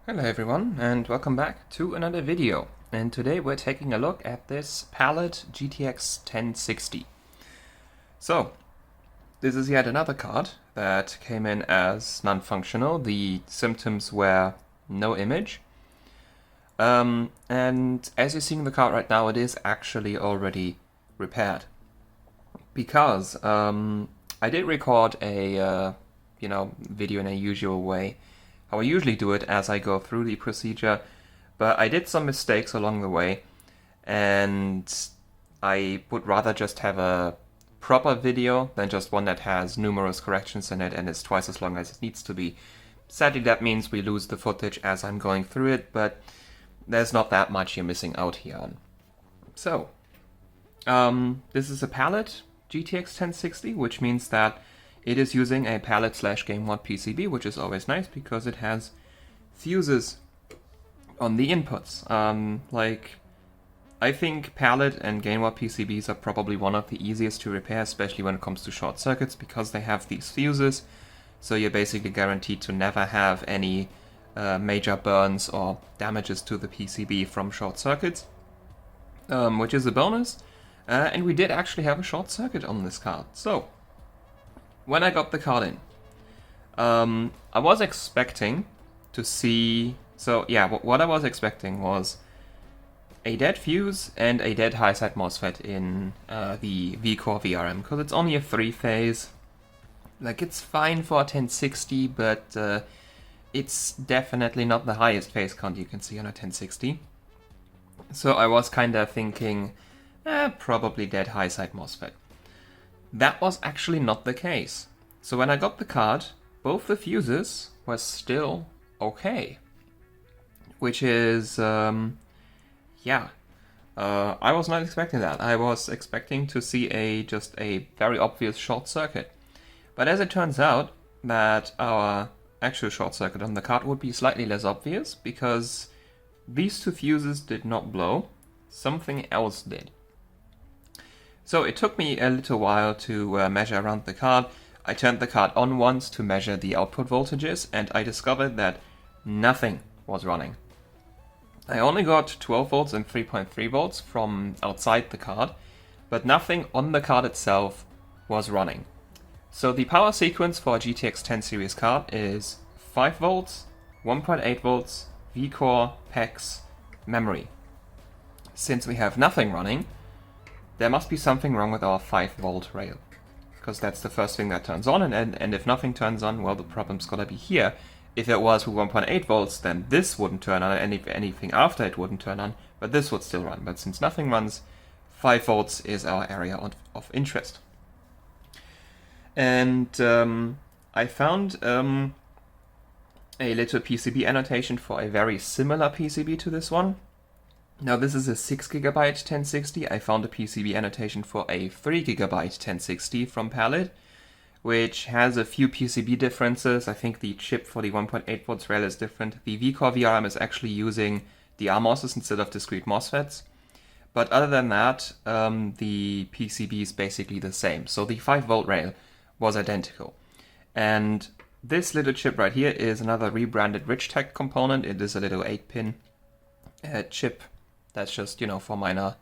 Hello everyone and welcome back to another video, and today we're taking a look at this Palette GTX 1060. So this is yet another card that came in as non-functional. The symptoms were no image, and as you're seeing the card right now, it is actually already repaired because I did record a video in a usual way, how I usually do it as I go through the procedure, but I did some mistakes along the way, and I would rather just have a proper video than just one that has numerous corrections in it and is twice as long as it needs to be. Sadly, that means we lose the footage as I'm going through it, but there's not that much you're missing out here on. So, this is a Palette GTX 1060, which means that it is using a Palette/GameWatt PCB, which is always nice because it has fuses on the inputs. I think Palette and GameWatt PCBs are probably one of the easiest to repair, especially when it comes to short circuits, because they have these fuses. So you're basically guaranteed to never have any major burns or damages to the PCB from short circuits, which is a bonus. And we did actually have a short circuit on this card. So when I got the card in, I was expecting to see... So yeah, what I was expecting was a dead fuse and a dead high-side MOSFET in the V-Core VRM, because it's only a 3-phase. Like, it's fine for a 1060, but it's definitely not the highest phase count you can see on a 1060. So I was kind of thinking, probably dead high-side MOSFET. That was actually not the case. So when I got the card, both the fuses were still okay. Which is, I was not expecting that. I was expecting to see just a very obvious short circuit. But as it turns out, that our actual short circuit on the card would be slightly less obvious, because these two fuses did not blow, something else did. So it took me a little while to measure around the card. I turned the card on once to measure the output voltages, and I discovered that nothing was running. I only got 12 volts and 3.3 volts from outside the card, but nothing on the card itself was running. So the power sequence for a GTX 10 series card is 5 volts, 1.8 volts, V-Core, PEX, memory. Since we have nothing running, there must be something wrong with our 5-volt rail, because that's the first thing that turns on, and if nothing turns on, well, the problem's gotta be here. If it was with 1.8 volts, then this wouldn't turn on, and if anything after it wouldn't turn on, but this would still run. But since nothing runs, 5 volts is our area of interest. And I found a little PCB annotation for a very similar PCB to this one. Now this is a 6GB 1060. I found a PCB annotation for a 3GB 1060 from Palette, which has a few PCB differences. I think the chip for the 1.8 volts rail is different. The V-Core VRM is actually using DR MOSFETs instead of discrete MOSFETs. But other than that, the PCB is basically the same. So the 5-volt rail was identical. And this little chip right here is another rebranded RichTech component. It is a little 8-pin chip. That's just, for minor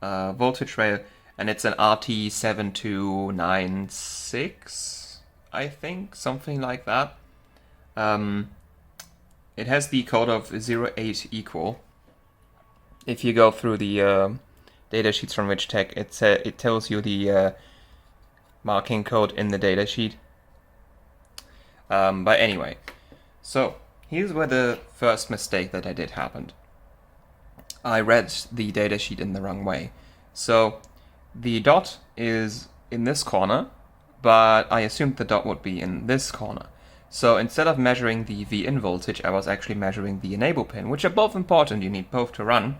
voltage rail. And it's an RT7296, I think, something like that. It has the code of 08 equal. If you go through the data sheets from RichTech, it tells you the marking code in the data sheet. But anyway, so here's where the first mistake that I did happened. I read the datasheet in the wrong way. So the dot is in this corner, but I assumed the dot would be in this corner. So instead of measuring the V-in voltage, I was actually measuring the enable pin, which are both important, you need both to run.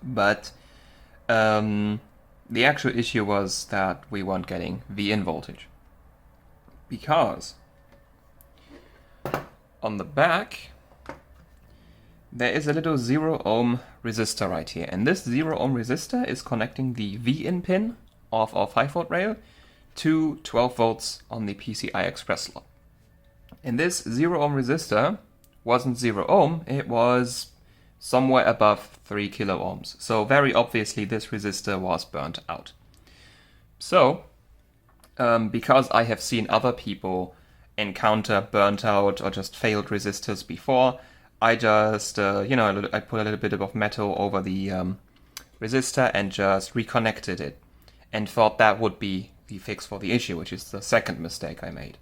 But the actual issue was that we weren't getting V-in voltage. Because on the back, there is a little 0 ohm resistor right here, and this 0 ohm resistor is connecting the V-in pin of our 5-volt rail to 12 volts on the PCI Express slot. And this 0 ohm resistor wasn't 0 ohm, it was somewhere above 3 kilo ohms. So very obviously this resistor was burnt out. So, because I have seen other people encounter burnt out or just failed resistors before, I just, I put a little bit of metal over the resistor and just reconnected it, and thought that would be the fix for the issue, which is the second mistake I made.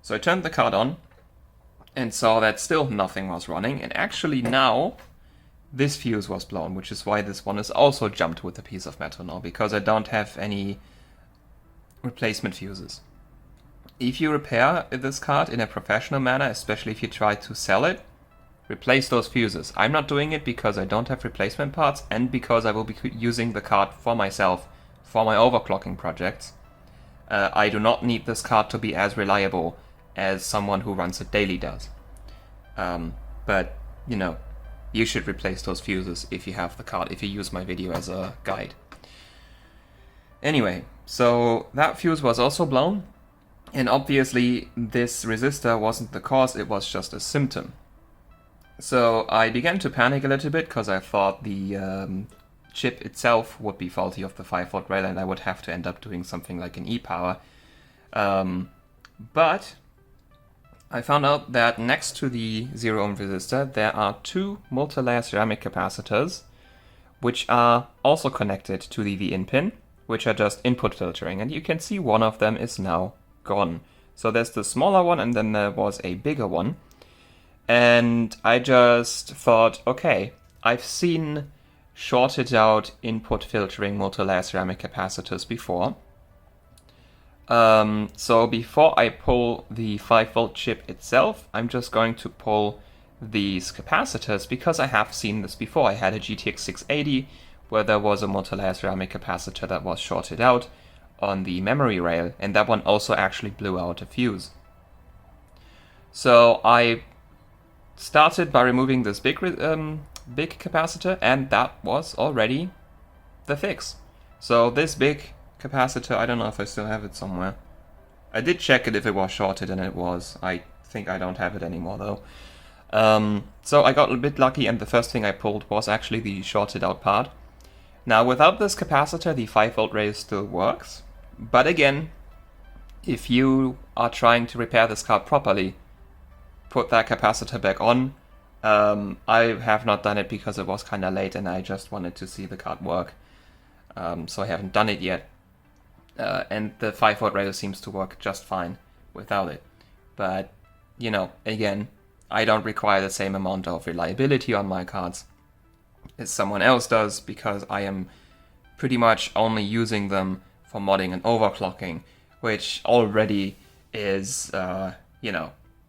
So I turned the card on and saw that still nothing was running, and actually now this fuse was blown, which is why this one is also jumped with a piece of metal now, because I don't have any replacement fuses. If you repair this card in a professional manner, especially if you try to sell it, replace those fuses. I'm not doing it because I don't have replacement parts and because I will be using the card for myself for my overclocking projects. I do not need this card to be as reliable as someone who runs it daily does. But, you should replace those fuses if you have the card, if you use my video as a guide. Anyway, so that fuse was also blown, and obviously this resistor wasn't the cause, it was just a symptom. So I began to panic a little bit because I thought the chip itself would be faulty of the 5-volt rail and I would have to end up doing something like an e-power. But I found out that next to the 0 ohm resistor there are 2 multi-layer ceramic capacitors which are also connected to the V-in pin, which are just input filtering, and you can see one of them is now gone. So there's the smaller one and then there was a bigger one. And I just thought, okay, I've seen shorted out input filtering multi-layer ceramic capacitors before. So before I pull the 5-volt chip itself, I'm just going to pull these capacitors because I have seen this before. I had a GTX 680 where there was a multi-layer ceramic capacitor that was shorted out on the memory rail, and that one also actually blew out a fuse. So I started by removing this big capacitor, and that was already the fix. So this big capacitor, I don't know if I still have it somewhere. I did check it if it was shorted, and it was. I think I don't have it anymore though. So I got a bit lucky, and the first thing I pulled was actually the shorted out part. Now without this capacitor the 5-volt rail still works, but again, if you are trying to repair this card properly, put that capacitor back on. I have not done it because it was kind of late and I just wanted to see the card work. So I haven't done it yet. And the 5-volt rail seems to work just fine without it. But, again, I don't require the same amount of reliability on my cards as someone else does, because I am pretty much only using them for modding and overclocking, which already is,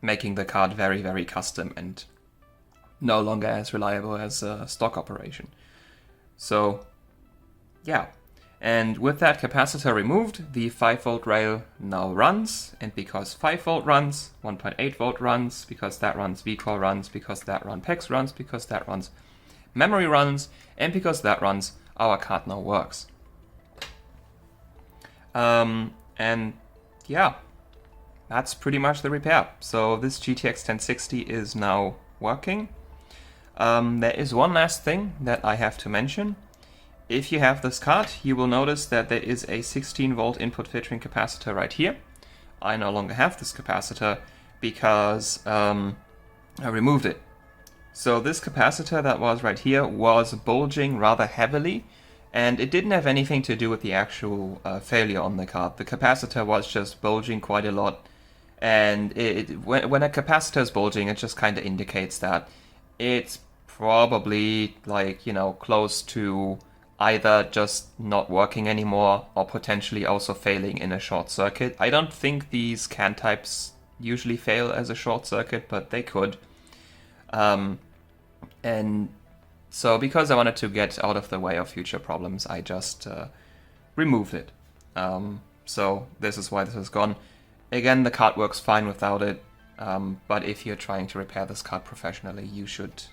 making the card very, very custom and no longer as reliable as a stock operation. So, yeah. And with that capacitor removed, the 5-volt rail now runs, and because 5-volt runs, 1.8-volt runs, because that runs VCore runs, because that runs PEX runs, because that runs memory runs, and because that runs, our card now works. And yeah, that's pretty much the repair. So this GTX 1060 is now working. There is one last thing that I have to mention. If you have this card, you will notice that there is a 16-volt input filtering capacitor right here. I no longer have this capacitor because I removed it. So this capacitor that was right here was bulging rather heavily, and it didn't have anything to do with the actual failure on the card. The capacitor was just bulging quite a lot, and when a capacitor is bulging, it just kind of indicates that it's probably close to either just not working anymore or potentially also failing in a short circuit. I don't think these CAN types usually fail as a short circuit, but they could. And so because I wanted to get out of the way of future problems, I just removed it. So this is why this is gone. Again, the card works fine without it, but if you're trying to repair this card professionally, you should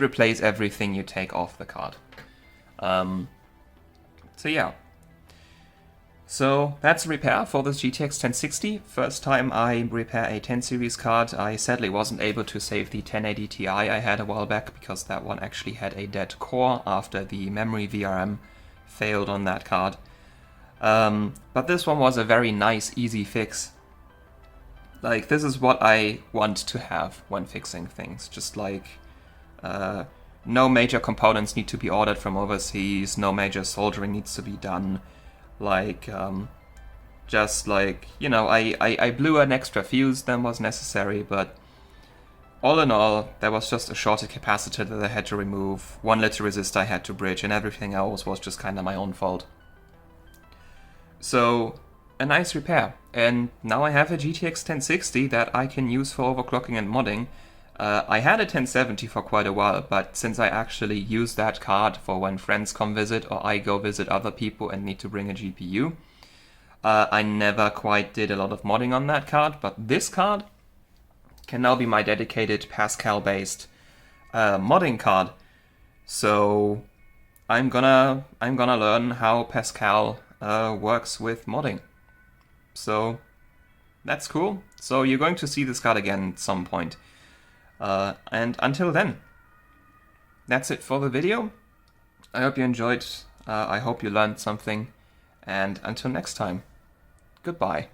replace everything you take off the card. So yeah. So that's a repair for this GTX 1060. First time I repair a 10 series card. I sadly wasn't able to save the 1080 Ti I had a while back because that one actually had a dead core after the memory VRM failed on that card. But this one was a very nice, easy fix. Like, this is what I want to have when fixing things. Just like, no major components need to be ordered from overseas, no major soldering needs to be done. Like, just like, you know, I blew an extra fuse than was necessary, but all in all, there was just a shorted capacitor that I had to remove, 1 liter resistor I had to bridge, and everything else was just kind of my own fault. So, a nice repair. And now I have a GTX 1060 that I can use for overclocking and modding. I had a 1070 for quite a while, but since I actually use that card for when friends come visit or I go visit other people and need to bring a GPU, I never quite did a lot of modding on that card, but this card can now be my dedicated Pascal-based modding card. So I'm gonna learn how Pascal works with modding. So that's cool. So you're going to see this card again at some point. And until then, that's it for the video. I hope you enjoyed, I hope you learned something, and until next time, goodbye.